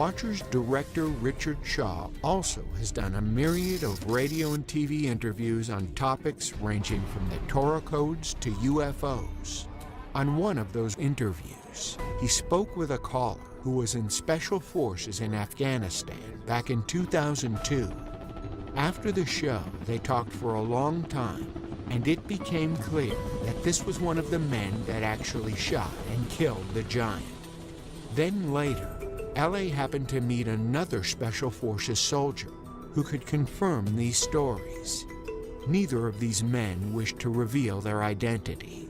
Watcher's director Richard Shaw also has done a myriad of radio and TV interviews on topics ranging from the Torah codes to UFOs. On one of those interviews, he spoke with a caller who was in Special Forces in Afghanistan back in 2002. After the show, they talked for a long time, and it became clear that this was one of the men that actually shot and killed the giant. Then later, LA happened to meet another Special Forces soldier who could confirm these stories. Neither of these men wished to reveal their identity.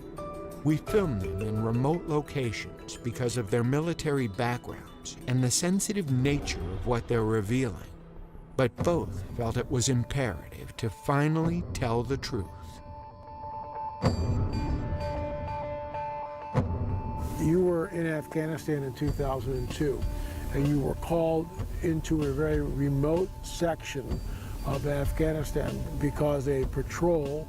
We filmed them in remote locations because of their military backgrounds and the sensitive nature of what they're revealing. But both felt it was imperative to finally tell the truth. You were in Afghanistan in 2002, and you were called into a very remote section of Afghanistan because a patrol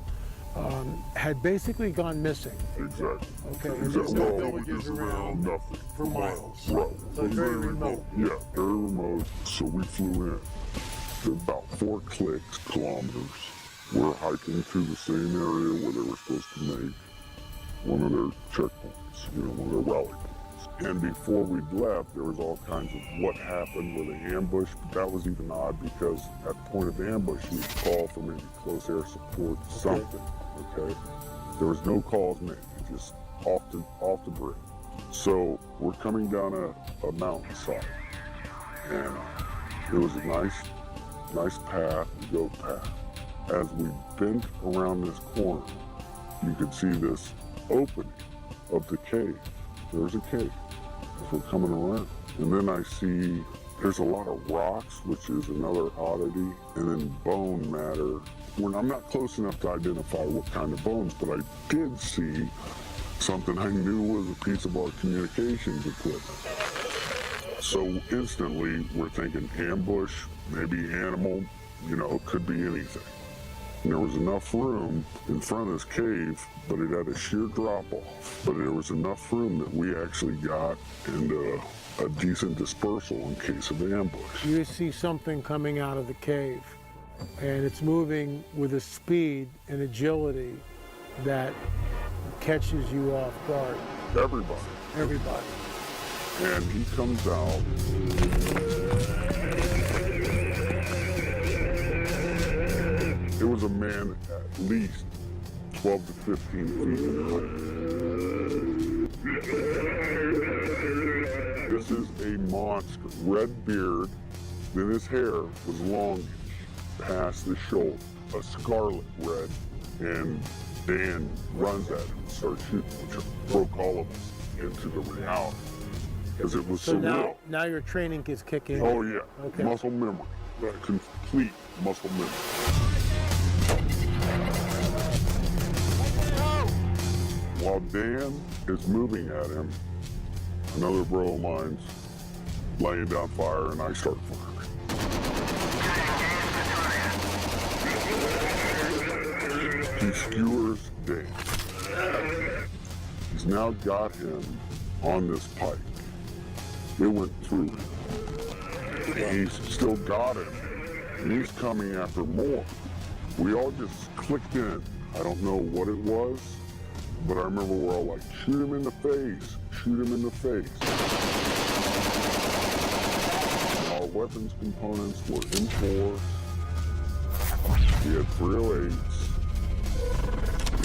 had basically gone missing. Exactly. Okay. Exactly. No Well, villages around nothing. for miles. Right. So very remote. Yeah, very remote. So we flew in. About 4 kilometers. We're hiking to the same area where they were supposed to make one of their checkpoints, one of their rally points. And before we left, there was all kinds of what happened with the ambush. But that was even odd because at the point of ambush, you would call for maybe close air support, something. Okay. There was no calls made, just off the grid. So we're coming down a mountainside, and it was a nice path, goat path. As we bent around this corner, you could see this opening of the cave. There's a cave as we're coming around. And then I see there's a lot of rocks, which is another oddity, and then bone matter. I'm not close enough to identify what kind of bones, but I did see something I knew was a piece of our communications equipment. So instantly, we're thinking ambush, maybe animal, it could be anything. And there was enough room in front of this cave, but it had a sheer drop-off. But there was enough room that we actually got into a decent dispersal in case of ambush. You see something coming out of the cave, and it's moving with a speed and agility that catches you off guard. Everybody. And he comes out. It was a man at least 12 to 15 feet in height. This is a monster. Red beard, then his hair was longish past the shoulder, a scarlet red, and Dan runs at him and starts shooting, which broke all of us into the reality. Because it was So surreal. now your training is kicking. Oh yeah, Okay. Muscle memory, that complete muscle memory. While Dan is moving at him, another bro of mine's laying down fire and I start firing. He skewers Dan. He's now got him on this pike. It went through him. And he's still got him. And he's coming after more. We all just clicked in. I don't know what it was, but I remember we're all like, shoot him in the face, shoot him in the face. Our weapons components were in force. We had 308s,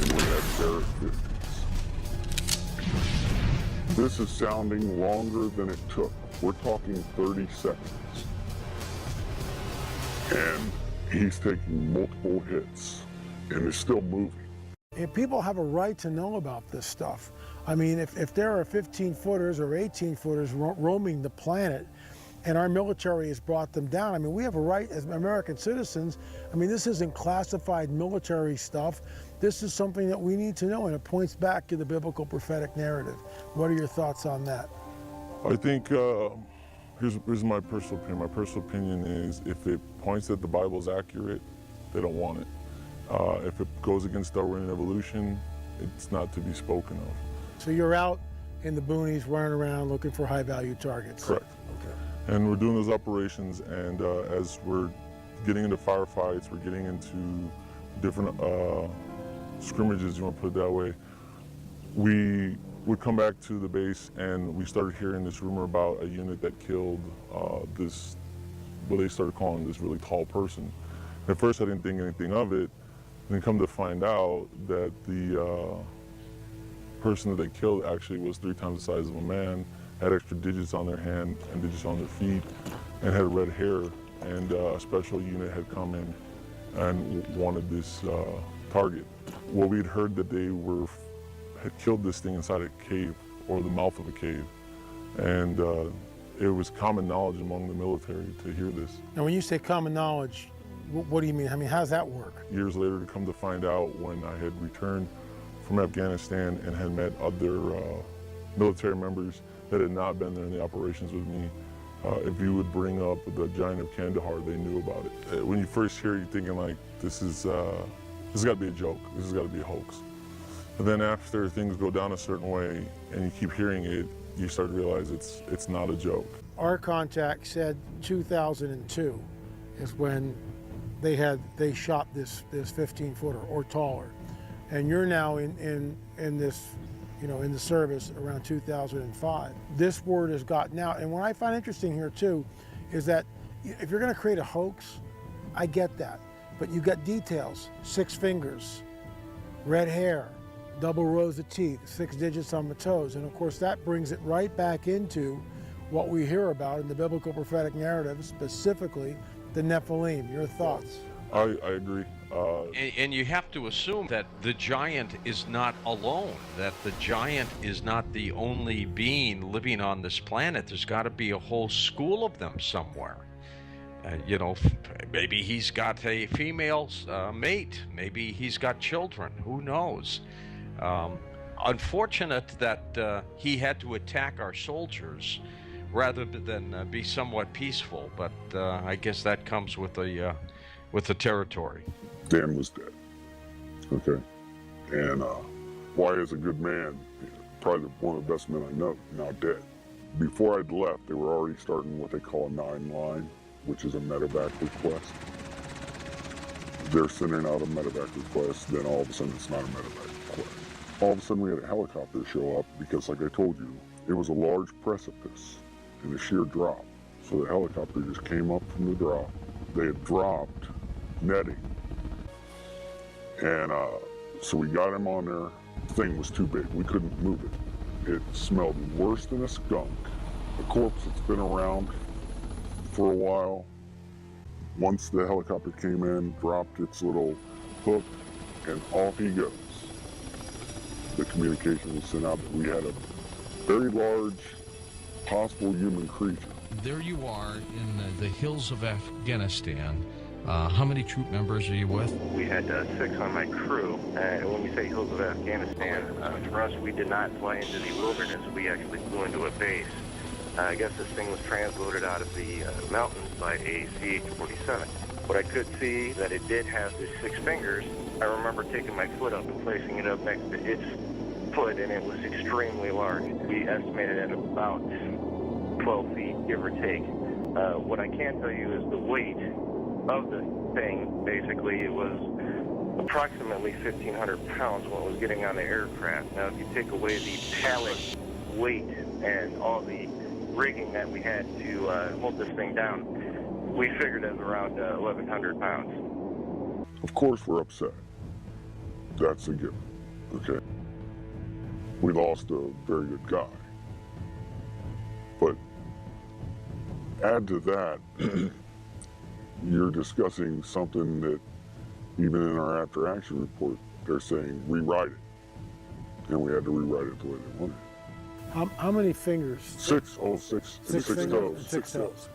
and we had Barrett 50s. This is sounding longer than it took. We're talking 30 seconds. And he's taking multiple hits, and is still moving. And people have a right to know about this stuff. I mean, if there are 15-footers or 18-footers roaming the planet, and our military has brought them down, I mean, we have a right as American citizens. I mean, this isn't classified military stuff. This is something that we need to know, and it points back to the biblical prophetic narrative. What are your thoughts on that? I think, here's my personal opinion. My personal opinion is if it points that the Bible's accurate, they don't want it. If it goes against Darwinian evolution, it's not to be spoken of. So you're out in the boonies running around looking for high-value targets? Correct. Okay. And we're doing those operations, and as we're getting into firefights, we're getting into different scrimmages, you want to put it that way, we would come back to the base and we started hearing this rumor about a unit that killed this, what they started calling this really tall person. At first I didn't think anything of it, and then come to find out that the person that they killed actually was 3 times the size of a man, had extra digits on their hand and digits on their feet, and had red hair, and a special unit had come in and wanted this target. Well, we'd heard that they had killed this thing inside a cave, or the mouth of a cave, and it was common knowledge among the military to hear this. And when you say common knowledge, what do you mean? I mean, how does that work? Years later, to come to find out, when I had returned from Afghanistan and had met other military members that had not been there in the operations with me, if you would bring up the Giant of Kandahar, they knew about it. When you first hear it, you're thinking like, this has got to be a joke, this has got to be a hoax. But then after things go down a certain way and you keep hearing it, you start to realize it's not a joke. Our contact said 2002 is when they shot this 15-footer or taller, and you're now in this, you know, in the service around 2005. This word has gotten out, and what I find interesting here too is that if you're going to create a hoax, I get that, but you got details: 6 fingers, red hair, double rows of teeth, 6 digits on the toes, and of course that brings it right back into what we hear about in the biblical prophetic narrative, specifically the Nephilim. Your thoughts? I agree. And you have to assume that the giant is not alone, that the giant is not the only being living on this planet. There's got to be a whole school of them somewhere. You know, maybe he's got a female mate, maybe he's got children, who knows. Unfortunate that he had to attack our soldiers rather than be somewhat peaceful, but I guess that comes with the territory. Dan was dead, okay? And Wyatt is a good man, probably one of the best men I know, now dead. Before I'd left, they were already starting what they call a 9-line, which is a medevac request. They're sending out a medevac request, then all of a sudden it's not a medevac request. All of a sudden we had a helicopter show up because, like I told you, it was a large precipice and a sheer drop. So the helicopter just came up from the drop. They had dropped netting. And so we got him on there. The thing was too big. We couldn't move it. It smelled worse than a skunk. A corpse that's been around for a while. Once the helicopter came in, dropped its little hook, and off he goes. The communication was sent out that we had a very large possible human creature. There you are in the hills of Afghanistan. How many troop members are you with? We had 6 on my crew, and when we say hills of Afghanistan, for us, we did not fly into the wilderness. We actually flew into a base. I guess this thing was transloaded out of the mountains by a CH-47. What I could see that it did have the 6 fingers. I remember taking my foot up and placing it up next to its foot, and it was extremely large. We estimated at about 12 feet, give or take. What I can tell you is the weight of the thing. Basically, it was approximately 1,500 pounds when it was getting on the aircraft. Now, if you take away the pallet weight and all the rigging that we had to hold this thing down, we figured it was around 1,100 pounds. Of course we're upset. That's a given, okay? We lost a very good guy. But add to that, you're discussing something that even in our after-action report, they're saying rewrite it. And we had to rewrite it the way they wanted. How many fingers? 6 Six fingers toes. and 6 toes.